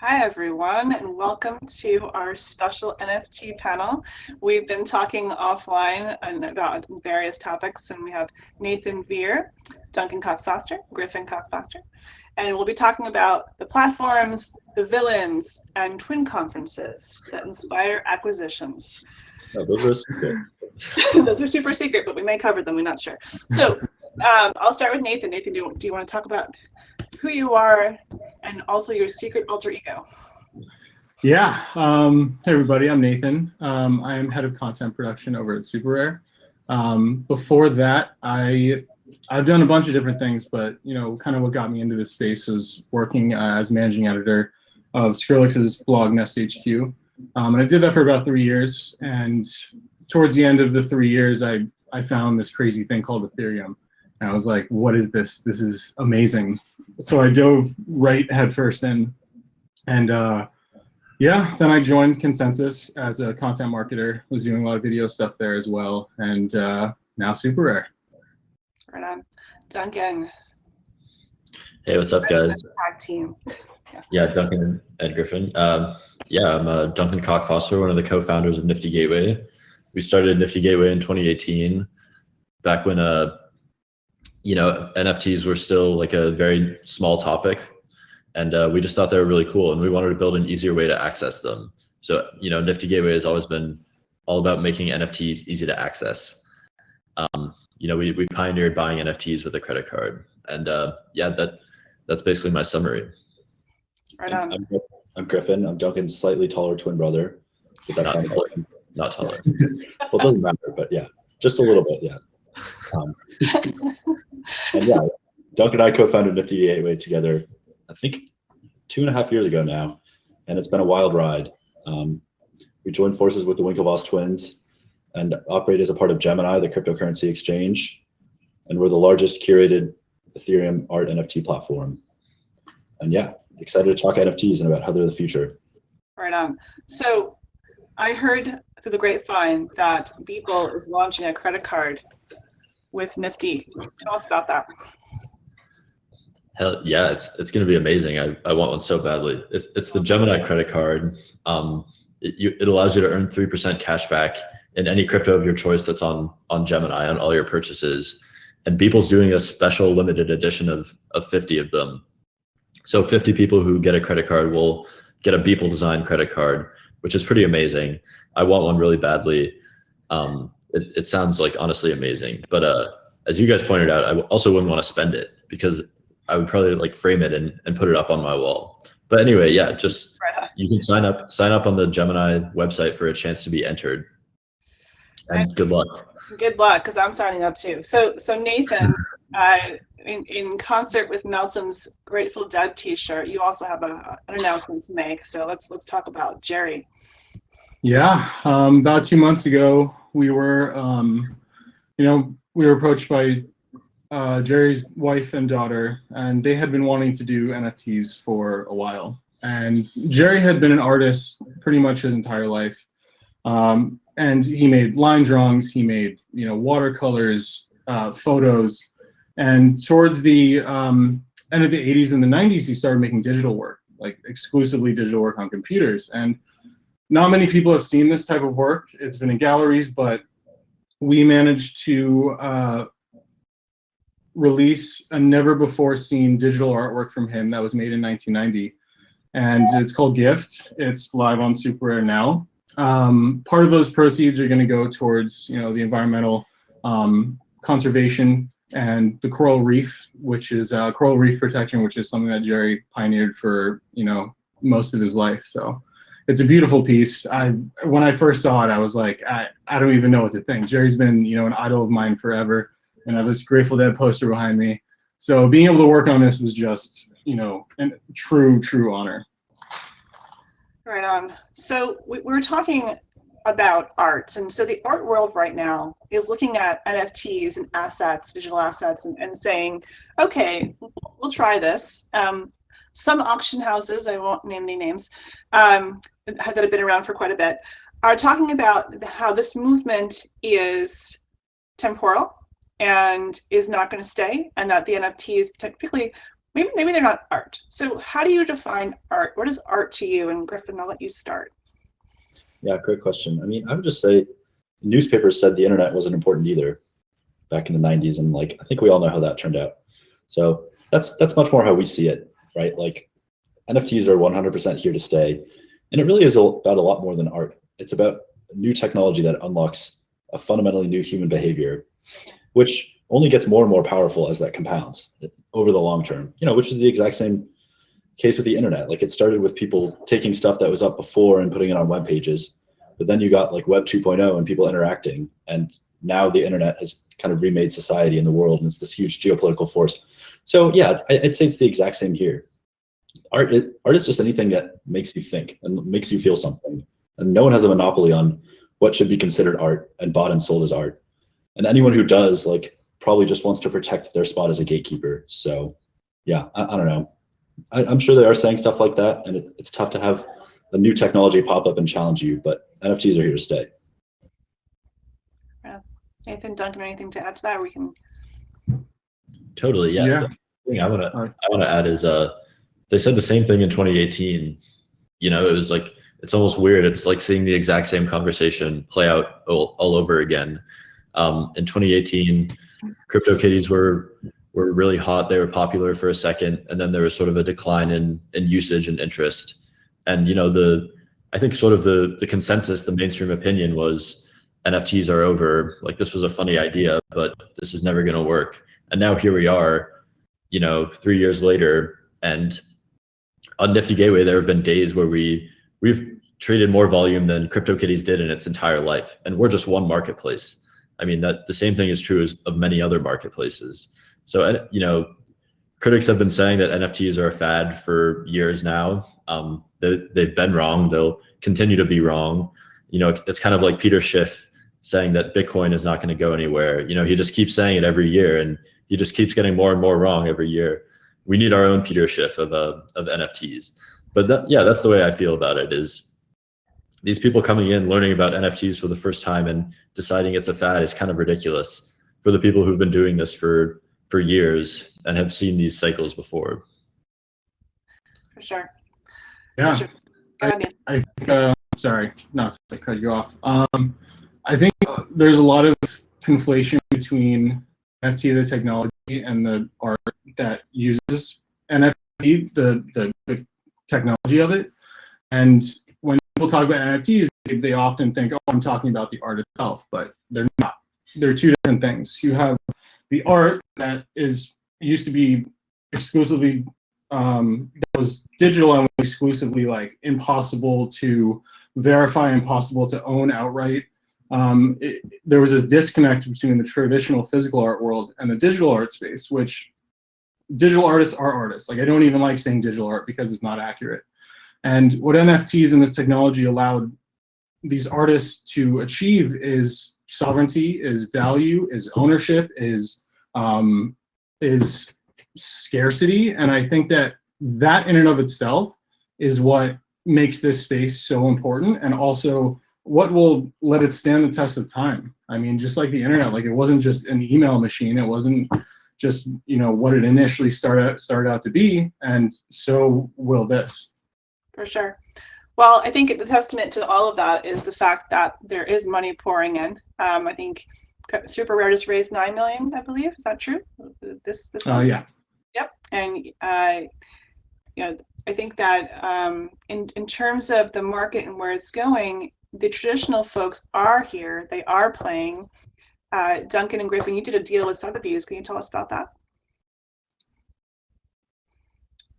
Hi, everyone, and welcome to our special NFT panel. We've been talking offline and about various topics, and we have Nathan Veer, Duncan Cockfoster, Griffin Cockfoster, and we'll be talking about the platforms, the villains, and twin conferences that inspire acquisitions. No, those are secret. Those are super secret, but we may cover them, we're not sure. So I'll start with Nathan. Nathan, do you want to talk about who you are and also your secret alter ego? Yeah. Hey, everybody. I'm Nathan. I am head of content production over at SuperRare. Before that, I've done a bunch of different things, but kind of what got me into this space was working as managing editor of Skrillex's blog Nest HQ. And I did that for about 3 years. And towards the end of the 3 years, I found this crazy thing called Ethereum. And I was like, what is this? This is amazing. So I dove right headfirst in. And yeah, then I joined Consensus as a content marketer, was doing a lot of video stuff there as well. And now SuperRare. Right on. Duncan. Hey, what's up, guys? Tag team. Yeah, Duncan and Griffin. Yeah, I'm Duncan Cockfoster, one of the co-founders of Nifty Gateway. We started Nifty Gateway in 2018, back when NFTs were still like a very small topic, and we just thought they were really cool, and we wanted to build an easier way to access them. So Nifty Gateway has always been all about making NFTs easy to access. We pioneered buying NFTs with a credit card, and yeah, that's basically my summary. Right on. I'm Griffin. I'm Duncan's slightly taller twin brother. But that's not taller. Well, it doesn't matter, but yeah, just a little bit, yeah. And yeah, Duncan and I co-founded Nifty Gateway together, I think 2.5 years ago now, and it's been a wild ride. We joined forces with the Winklevoss twins and operate as a part of Gemini, the cryptocurrency exchange, and we're the largest curated Ethereum art NFT platform. And yeah, excited to talk NFTs and about how they're the future. Right on. So I heard through the grapevine that Beeple is launching a credit card with Nifty. Tell us about that. Hell yeah, it's going to be amazing. I want one so badly. It's the Gemini credit card. It allows you to earn 3% cash back in any crypto of your choice that's on Gemini on all your purchases. And Beeple's doing a special limited edition of 50 of them. So 50 people who get a credit card will get a Beeple design credit card, which is pretty amazing. I want one really badly. It sounds like honestly amazing, but as you guys pointed out, I also wouldn't want to spend it because I would probably like frame it and put it up on my wall. But anyway, yeah, just you can sign up on the Gemini website for a chance to be entered. And good luck. Good luck, because I'm signing up too. So Nathan, in concert with Meltem's Grateful Dead T-shirt, you also have an announcement to make. So let's talk about Jerry. Yeah, about 2 months ago, we were approached by Jerry's wife and daughter, and they had been wanting to do NFTs for a while. And Jerry had been an artist pretty much his entire life, and he made line drawings, he made watercolors, photos, and towards the end of the 80s and the 90s, he started making digital work, like exclusively digital work on computers. And not many people have seen this type of work. It's been in galleries, but we managed to release a never-before-seen digital artwork from him that was made in 1990. And it's called Gift. It's live on SuperRare now. Part of those proceeds are going to go towards the environmental conservation and the coral reef, which is coral reef protection, which is something that Jerry pioneered for most of his life. So it's a beautiful piece. When I first saw it, I was like, I don't even know what to think. Jerry's been an idol of mine forever, and I have this Grateful Dead poster behind me. So being able to work on this was just a true honor. Right on. So we're talking about art, and so the art world right now is looking at NFTs and assets, digital assets, and saying, okay, we'll try this. Some auction houses, I won't name any names, that have been around for quite a bit, are talking about how this movement is temporal and is not going to stay, and that the NFTs, particularly maybe they're not art. So how do you define art? What is art to you? And Griffin, I'll let you start. Yeah, great question. I mean, I would just say newspapers said the internet wasn't important either back in the 90s, and like I think we all know how that turned out. So that's much more how we see it, right? Like NFTs are 100% here to stay, and it really is about a lot more than art. It's about new technology that unlocks a fundamentally new human behavior, which only gets more and more powerful as that compounds over the long term, you know, which is the exact same case with the internet. Like it started with people taking stuff that was up before and putting it on web pages, but then you got like Web 2.0 and people interacting, and now the internet has kind of remade society and the world, and it's this huge geopolitical force. So yeah, I'd say it's the exact same here. Art is just anything that makes you think and makes you feel something, and no one has a monopoly on what should be considered art and bought and sold as art. And anyone who does, like, probably just wants to protect their spot as a gatekeeper. So yeah, I don't know. I'm sure they are saying stuff like that, and it's tough to have a new technology pop up and challenge you, but NFTs are here to stay. Yeah. Nathan, Duncan, anything to add to that? Or we can. Totally, yeah. Yeah. The thing I wanna add is they said the same thing in 2018. You know, it was like it's almost weird. It's like seeing the exact same conversation play out all over again. In 2018, CryptoKitties were really hot. They were popular for a second, and then there was sort of a decline in usage and interest. And you know, I think sort of the consensus, the mainstream opinion was NFTs are over. Like this was a funny idea, but this is never going to work. And now here we are, you know, 3 years later, and on Nifty Gateway there have been days where we've traded more volume than CryptoKitties did in its entire life, and we're just one marketplace. I mean, that the same thing is true of many other marketplaces. So, you know, critics have been saying that NFTs are a fad for years now. They've been wrong. They'll continue to be wrong. You know, it's kind of like Peter Schiff saying that Bitcoin is not going to go anywhere. You know, he just keeps saying it every year, and he just keeps getting more and more wrong every year. We need our own Peter Schiff of NFTs. But that's the way I feel about it, is these people coming in, learning about NFTs for the first time and deciding it's a fad is kind of ridiculous for the people who've been doing this for years and have seen these cycles before. For sure. Yeah. For sure. I think, sorry, not to cut you off. I think there's a lot of conflation between NFT, the technology, and the art that uses NFT, the technology of it. And when people talk about NFTs, they often think, oh, I'm talking about the art itself, but they're not. They're two different things. You have the art that used to be exclusively that was digital and exclusively like impossible to verify, impossible to own outright. There was this disconnect between the traditional physical art world and the digital art space, which digital artists are artists. Like I don't even like saying digital art because it's not accurate. And what NFTs and this technology allowed these artists to achieve is sovereignty, is value, is ownership, is scarcity. And I think that in and of itself is what makes this space so important, and also what will let it stand the test of time. I mean, just like the internet, like it wasn't just an email machine. It wasn't just, you know, what it initially started out to be, and so will this. For sure. Well, I think the testament to all of that is the fact that there is money pouring in. I think SuperRare just raised $9 million, I believe. Is that true? This one? Yeah. Yep. And you know, I think that in terms of the market and where it's going, the traditional folks are here. They are playing. Duncan and Griffin, you did a deal with Sotheby's. Can you tell us about that?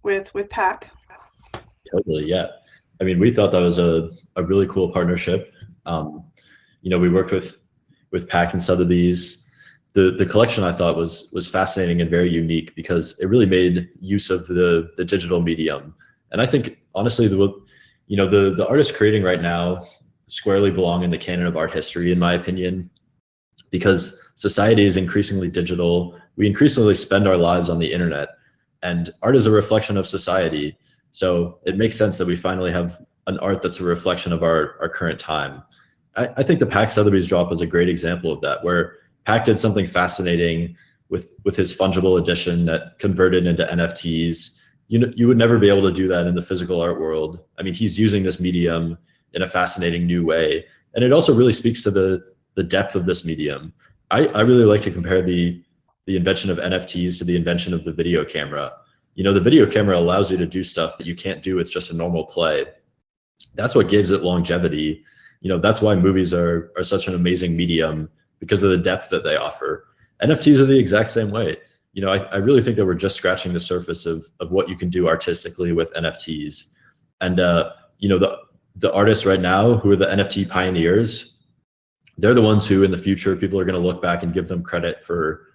With PAC? Totally, yeah. I mean, we thought that was a really cool partnership. You know, we worked with PAC and Sotheby's. The collection I thought was fascinating and very unique because it really made use of the digital medium. And I think honestly, the artists creating right now squarely belong in the canon of art history, in my opinion, because society is increasingly digital. We increasingly spend our lives on the internet, and art is a reflection of society. So it makes sense that we finally have an art that's a reflection of our current time. I think the PAC Sotheby's drop was a great example of that, where PAC did something fascinating with his fungible edition that converted into NFTs. You would never be able to do that in the physical art world. I mean, he's using this medium in a fascinating new way. And it also really speaks to the depth of this medium. I really like to compare the invention of NFTs to the invention of the video camera. The video camera allows you to do stuff that you can't do with just a normal play. That's what gives it longevity. That's why movies are such an amazing medium, because of the depth that they offer. NFTs are the exact same way. I really think that we're just scratching the surface of what you can do artistically with NFTs. And the artists right now who are the NFT pioneers, they're the ones who in the future people are going to look back and give them credit for,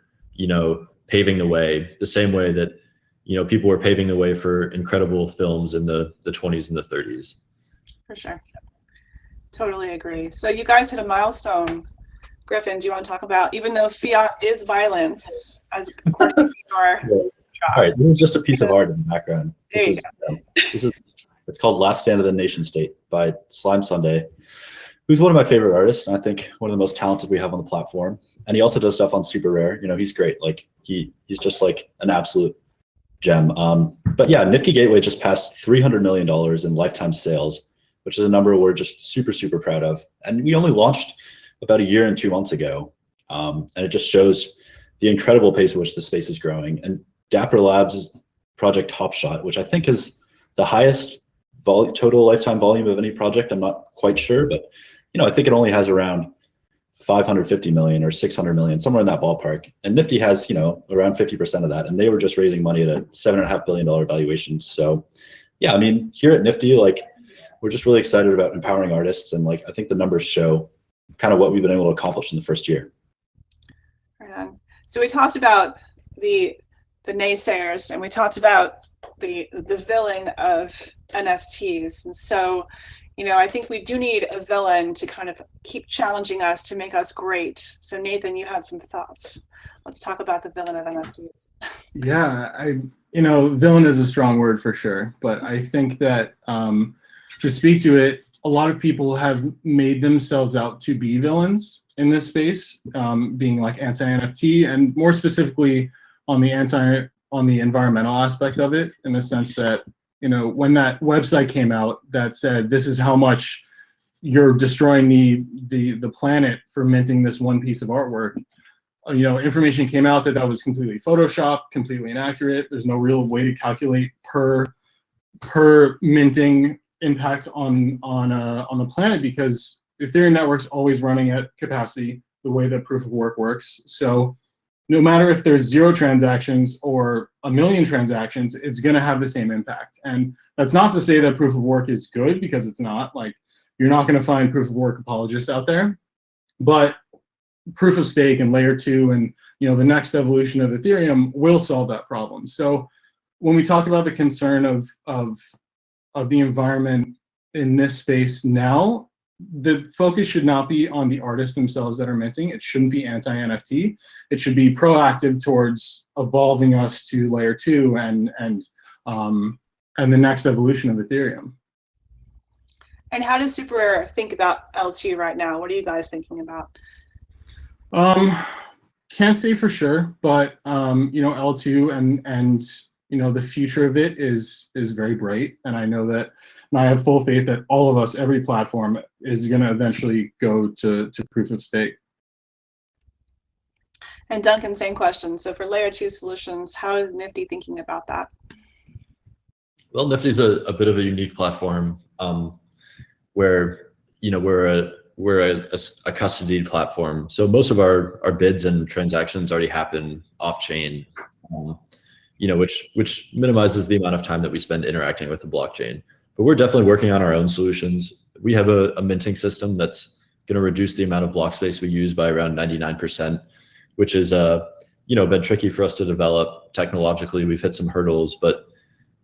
paving the way, the same way that, people were paving the way for incredible films in the 20s and the 30s. For sure. Totally agree. So you guys hit a milestone. Griffin, do you want to talk about, even though fiat is violence, as according to your All right, this is just a piece of art in the background. It's called Last Stand of the Nation State by Slime Sunday, who's one of my favorite artists, and I think one of the most talented we have on the platform. And he also does stuff on SuperRare. He's great. Like he's just like an absolute gem. But yeah, Nifty Gateway just passed $300 million in lifetime sales, which is a number we're just super, super proud of. And we only launched about a year and 2 months ago. And it just shows the incredible pace at which the space is growing. And Dapper Labs' project Top Shot, which I think is the highest total lifetime volume of any project. I'm not quite sure, but I think it only has around 550 million or 600 million, somewhere in that ballpark. And Nifty has, around 50% of that. And they were just raising money at a $7.5 billion valuation. So yeah, I mean, here at Nifty, like, we're just really excited about empowering artists. And like, I think the numbers show kind of what we've been able to accomplish in the first year. Right on. So we talked about the naysayers, and we talked about the villain of NFTs. And so, I think we do need a villain to kind of keep challenging us to make us great. So Nathan, you had some thoughts. Let's talk about the villain of NFTs. Yeah, villain is a strong word for sure, but I think that to speak to it, a lot of people have made themselves out to be villains in this space, being like anti-NFT, and more specifically on the environmental aspect of it, in the sense that, when that website came out that said, this is how much you're destroying the planet for minting this one piece of artwork, information came out that was completely photoshopped, completely inaccurate. There's no real way to calculate per minting impact on the planet, because Ethereum network's always running at capacity, the way that proof of work works. So no matter if there's 0 transactions or 1 million transactions, it's going to have the same impact. And that's not to say that proof of work is good, because it's not. Like, you're not going to find proof of work apologists out there, but proof of stake and layer 2 and the next evolution of Ethereum will solve that problem. So when we talk about the concern of the environment in this space now, the focus should not be on the artists themselves that are minting. It shouldn't be anti-NFT. It should be proactive towards evolving us to layer 2 and the next evolution of Ethereum. And how does SuperRare think about L2 right now? What are you guys thinking about? Can't say for sure, but L2 and the future of it is very bright, and I know that, and I have full faith that all of us, every platform, is going to eventually go to proof of stake. And Duncan, same question. So for layer 2 solutions, how is Nifty thinking about that? Well, Nifty's a bit of a unique platform, where we're a custodied platform. So most of our bids and transactions already happen off chain. Which minimizes the amount of time that we spend interacting with the blockchain. But we're definitely working on our own solutions. We have a minting system that's going to reduce the amount of block space we use by around 99%, which is been tricky for us to develop technologically. We've hit some hurdles, but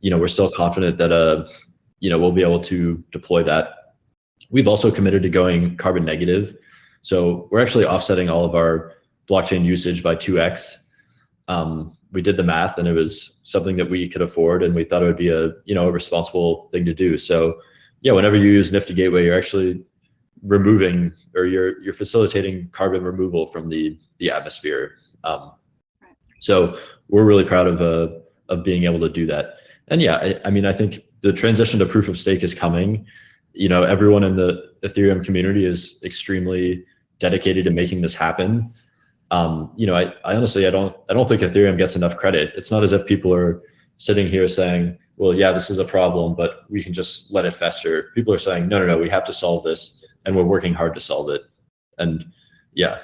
we're still confident that we'll be able to deploy that. We've also committed to going carbon negative, so we're actually offsetting all of our blockchain usage by 2x. We did the math, and it was something that we could afford, and we thought it would be a responsible thing to do. So yeah, whenever you use Nifty Gateway, you're actually removing, or you're facilitating carbon removal from the atmosphere. So we're really proud of being able to do that. And yeah, I mean, I think the transition to proof of stake is coming. You know, everyone in the Ethereum community is extremely dedicated to making this happen. You know, I honestly, I don't think Ethereum gets enough credit. It's not as if people are sitting here saying, well, yeah, this is a problem, but we can just let it fester. People are saying, no, we have to solve this, and we're working hard to solve it. And yeah.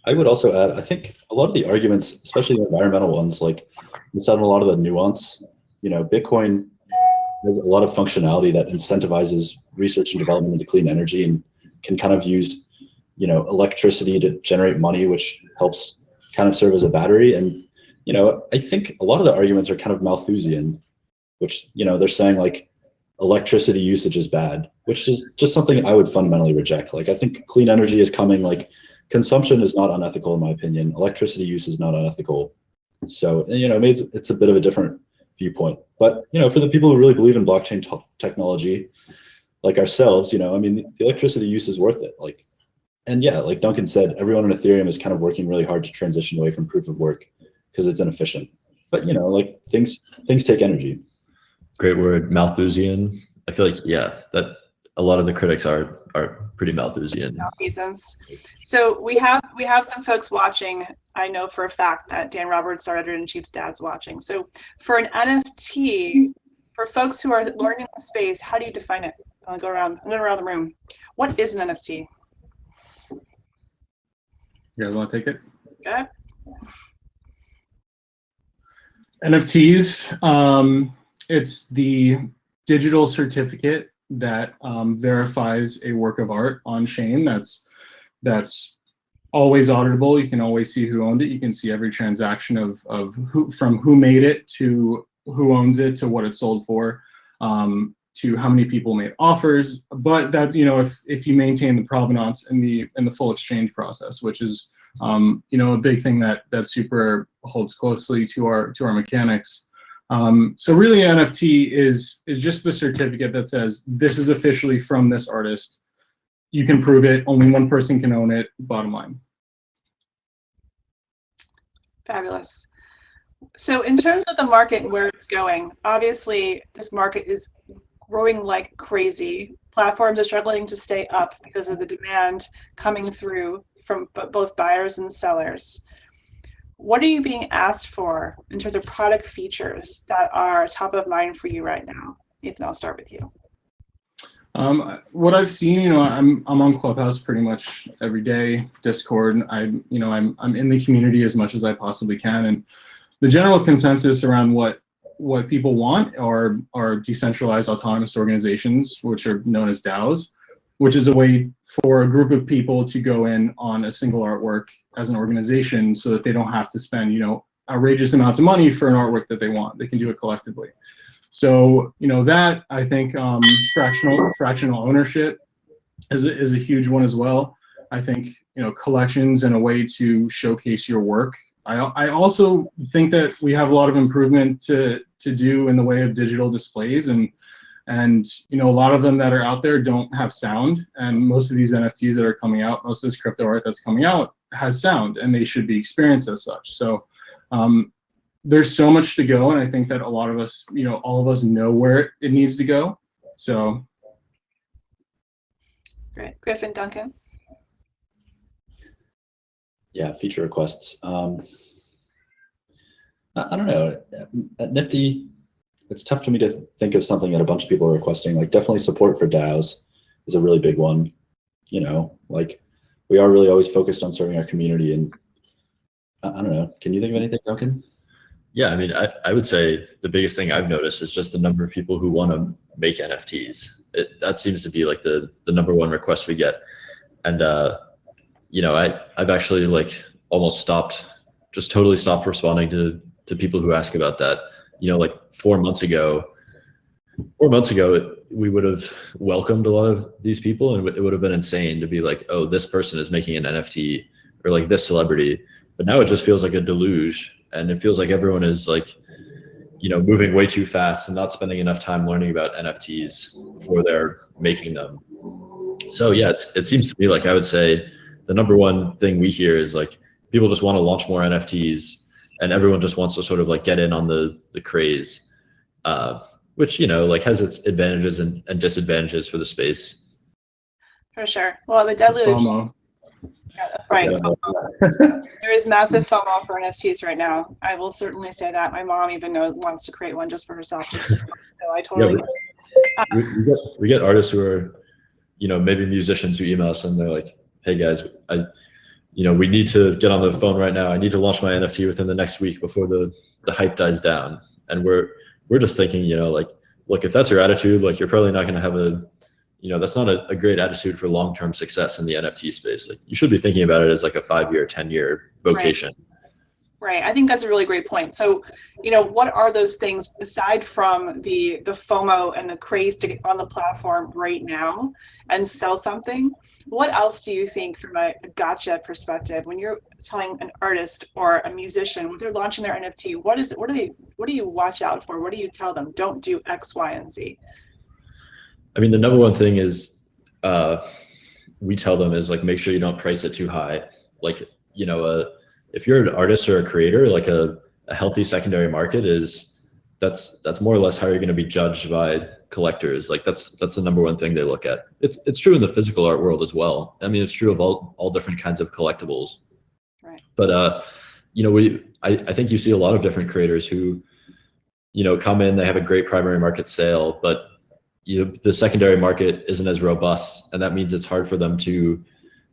I would also add, I think a lot of the arguments, especially the environmental ones, like miss out on a lot of the nuance. You know, Bitcoin has a lot of functionality that incentivizes research and development into clean energy and can kind of use, you know, electricity to generate money, which helps kind of serve as a battery. And, you know, I think a lot of the arguments are kind of Malthusian, which, you know, they're saying like electricity usage is bad, which is just something I would fundamentally reject. Like, I think clean energy is coming. Like, consumption is not unethical, in my opinion. Electricity use is not unethical. So, you know, it's a bit of a different viewpoint. But, you know, for the people who really believe in blockchain technology, like ourselves, you know, I mean, the electricity use is worth it. Like, and yeah, like Duncan said, everyone in Ethereum is kind of working really hard to transition away from proof of work because it's inefficient. But, you know, like things take energy. Great word, Malthusian. I feel like, yeah, that a lot of the critics are pretty Malthusian. Malfeasance. So we have some folks watching. I know for a fact that Dan Roberts, our editor-in-chief's dad's watching. So for an NFT, for folks who are learning the space, how do you define it? I'm going around the room. What is an NFT? You guys want to take it? Okay. NFTs, it's the digital certificate that verifies a work of art on chain. That's always auditable. You can always see who owned it. You can see every transaction of who, from who made it to who owns it to what it sold for, to how many people made offers. But that, you know, if you maintain the provenance in the full exchange process, which is you know, a big thing that SuperRare holds closely to our mechanics. So really, NFT is just the certificate that says this is officially from this artist. You can prove it. Only one person can own it. Bottom line. Fabulous. So in terms of the market and where it's going, obviously this market is growing like crazy. Platforms are struggling to stay up because of the demand coming through from both buyers and sellers. What are you being asked for in terms of product features that are top of mind for you right now? Ethan, I'll start with you. What I've seen, you know, I'm on Clubhouse pretty much every day, Discord. I'm in the community as much as I possibly can, and the general consensus around what people want are decentralized autonomous organizations, which are known as DAOs, which is a way for a group of people to go in on a single artwork as an organization so that they don't have to spend, you know, outrageous amounts of money for an artwork that they want. They can do it collectively. So, you know, that I think fractional ownership is a huge one as well. I think, you know, collections and a way to showcase your work. I also think that we have a lot of improvement to do in the way of digital displays, and you know, a lot of them that are out there don't have sound, and most of these NFTs that are coming out, most of this crypto art that's coming out has sound, and they should be experienced as such. So there's so much to go, and I think that a lot of us, you know, all of us know where it needs to go. So Great. Griffin, Duncan. Yeah, feature requests. I don't know. At Nifty, it's tough for me to think of something that a bunch of people are requesting. Like, definitely support for DAOs is a really big one. You know, like, we are really always focused on serving our community. And I don't know. Can you think of anything, Duncan? Yeah, I mean, I would say the biggest thing I've noticed is just the number of people who want to make NFTs. That seems to be like the number one request we get. And you know, I've actually like almost totally stopped responding to people who ask about that. You know, like 4 months ago, we would have welcomed a lot of these people, and it would have been insane to be like, oh, this person is making an NFT, or like this celebrity. But now it just feels like a deluge, and it feels like everyone is like, you know, moving way too fast and not spending enough time learning about NFTs before they're making them. So yeah, it seems to me like I would say the number one thing we hear is like people just want to launch more NFTs. and everyone just wants to sort of like get in on the craze, which, you know, like has its advantages and disadvantages for the space. For sure. Well, the deluge. FOMO. Right. Yeah. FOMO. There is massive FOMO for NFTs right now. I will certainly say that. My mom even wants to create one just for herself. Just for fun. So I totally. We get artists who are, you know, maybe musicians who email us and they're like, "Hey guys, we need to get on the phone right now. I need to launch my NFT within the next week before the hype dies down." And we're just thinking, you know, like, look, if that's your attitude, like you're probably not going to have that's not a great attitude for long-term success in the NFT space. Like you should be thinking about it as like a 5-year, 10-year vocation. Right. I think that's a really great point. So, you know, what are those things aside from the FOMO and the craze to get on the platform right now and sell something? What else do you think from a gotcha perspective when you're telling an artist or a musician when they're launching their NFT, what do you watch out for? What do you tell them? Don't do X, Y, and Z. I mean, the number one thing is we tell them is like, make sure you don't price it too high. Like, you know, if you're an artist or a creator, like a healthy secondary market that's more or less how you're going to be judged by collectors. Like that's the number one thing they look at. It's true in the physical art world as well. I mean, it's true of all different kinds of collectibles. Right. But you know, I think you see a lot of different creators who, you know, come in, they have a great primary market sale, but the secondary market isn't as robust, and that means it's hard for them to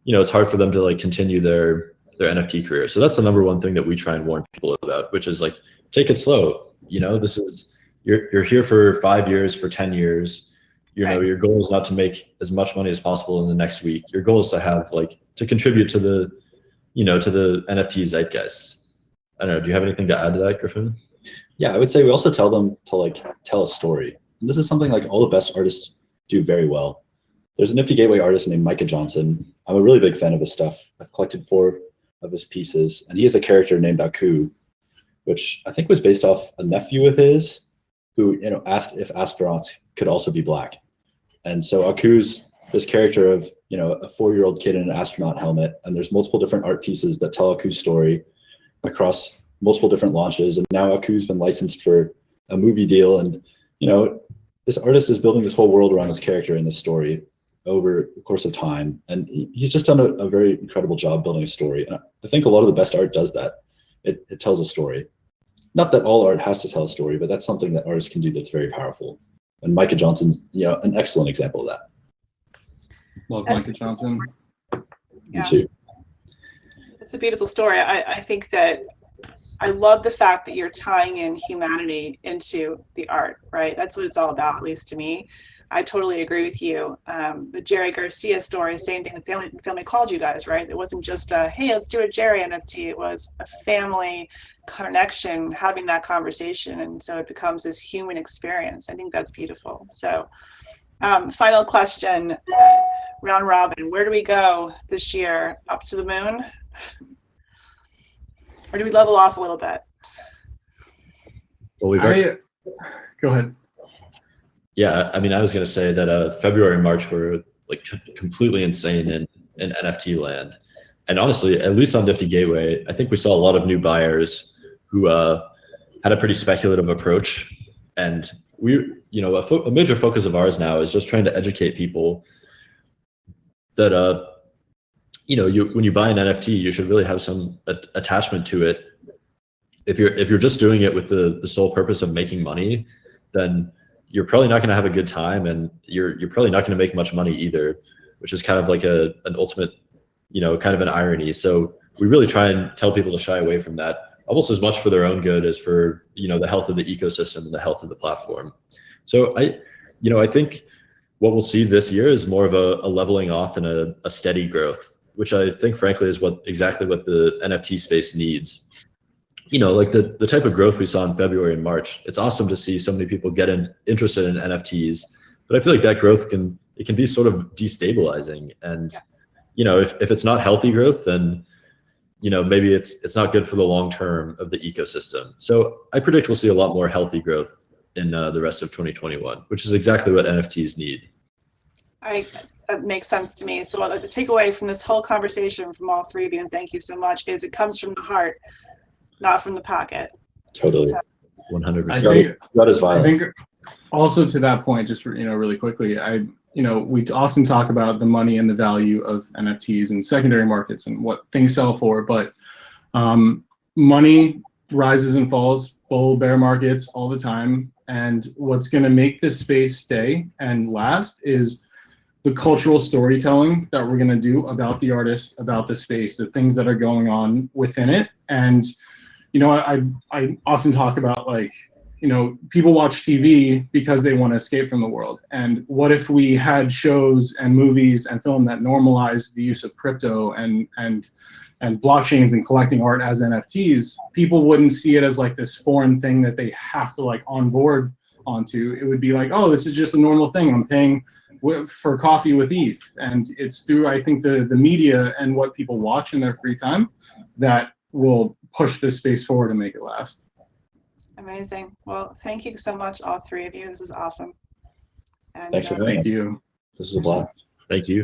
like continue their NFT career. So that's the number one thing that we try and warn people about, which is like, take it slow. You know, this is you're here for 5 years, for 10 years. You know, your goal is not to make as much money as possible in the next week. Your goal is to have to contribute to the NFT zeitgeist. I don't know. Do you have anything to add to that, Griffin? Yeah, I would say we also tell them to tell a story. And this is something like all the best artists do very well. There's a Nifty Gateway artist named Micah Johnson. I'm a really big fan of his stuff. I've collected 4 of his pieces, and he has a character named Aku, which I think was based off a nephew of his who, you know, asked if astronauts could also be black. And so Aku's this character of, you know, a 4-year-old kid in an astronaut helmet, and there's multiple different art pieces that tell Aku's story across multiple different launches. And now Aku's been licensed for a movie deal, and, you know, this artist is building this whole world around this character in this story over the course of time. And he's just done a very incredible job building a story. And I think a lot of the best art does that. It tells a story. Not that all art has to tell a story, but that's something that artists can do that's very powerful. And Micah Johnson's, you know, an excellent example of that. Love Micah Johnson. Yeah. Me too. It's a beautiful story. I think that I love the fact that you're tying in humanity into the art, right? That's what it's all about, at least to me. I totally agree with you. The Jerry Garcia story, same thing. The family called you guys, right? It wasn't just hey, let's do a Jerry NFT. It was a family connection, having that conversation. And so it becomes this human experience. I think that's beautiful. So final question, round robin, where do we go this year? Up to the moon? Or do we level off a little bit? Well, Go ahead. Yeah, I mean, I was going to say that February and March were like completely insane in NFT land. And honestly, at least on Nifty Gateway, I think we saw a lot of new buyers who had a pretty speculative approach. And we, you know, a major focus of ours now is just trying to educate people that, you know, when you buy an NFT, you should really have some attachment to it. If you're just doing it with the sole purpose of making money, then you're probably not going to have a good time, and you're probably not going to make much money either, which is kind of like an ultimate, you know, kind of an irony. So we really try and tell people to shy away from that, almost as much for their own good as for, you know, the health of the ecosystem and the health of the platform. So I think what we'll see this year is more of a leveling off and a steady growth, which I think frankly is exactly what the NFT space needs. You know, like the type of growth we saw in February and March, it's awesome to see so many people get interested in NFTs, but I feel like that growth can be sort of destabilizing. And, you know, if it's not healthy growth, then, you know, maybe it's not good for the long term of the ecosystem. So I predict we'll see a lot more healthy growth in the rest of 2021, which is exactly what NFTs need. That makes sense to me. So the takeaway from this whole conversation from all three of you, and thank you so much, is it comes from the heart. not from the pocket. Totally. So- 100%. That is I violent. think also to that point, just really quickly, we often talk about the money and the value of NFTs and secondary markets and what things sell for, but money rises and falls, bull bear markets all the time. And what's going to make this space stay and last is the cultural storytelling that we're going to do about the artist, about the space, the things that are going on within it. And I often talk about people watch TV because they want to escape from the world. And what if we had shows and movies and film that normalized the use of crypto and blockchains and collecting art as NFTs? People wouldn't see it as like this foreign thing that they have to onboard onto. It would be like, oh, this is just a normal thing. I'm paying for coffee with ETH. And it's through, I think, the media and what people watch in their free time that will push this space forward and make it last. Amazing. Well, thank you so much, all three of you. This was awesome. And, Thanks for having us. Thank you. This is a blast. Thank you.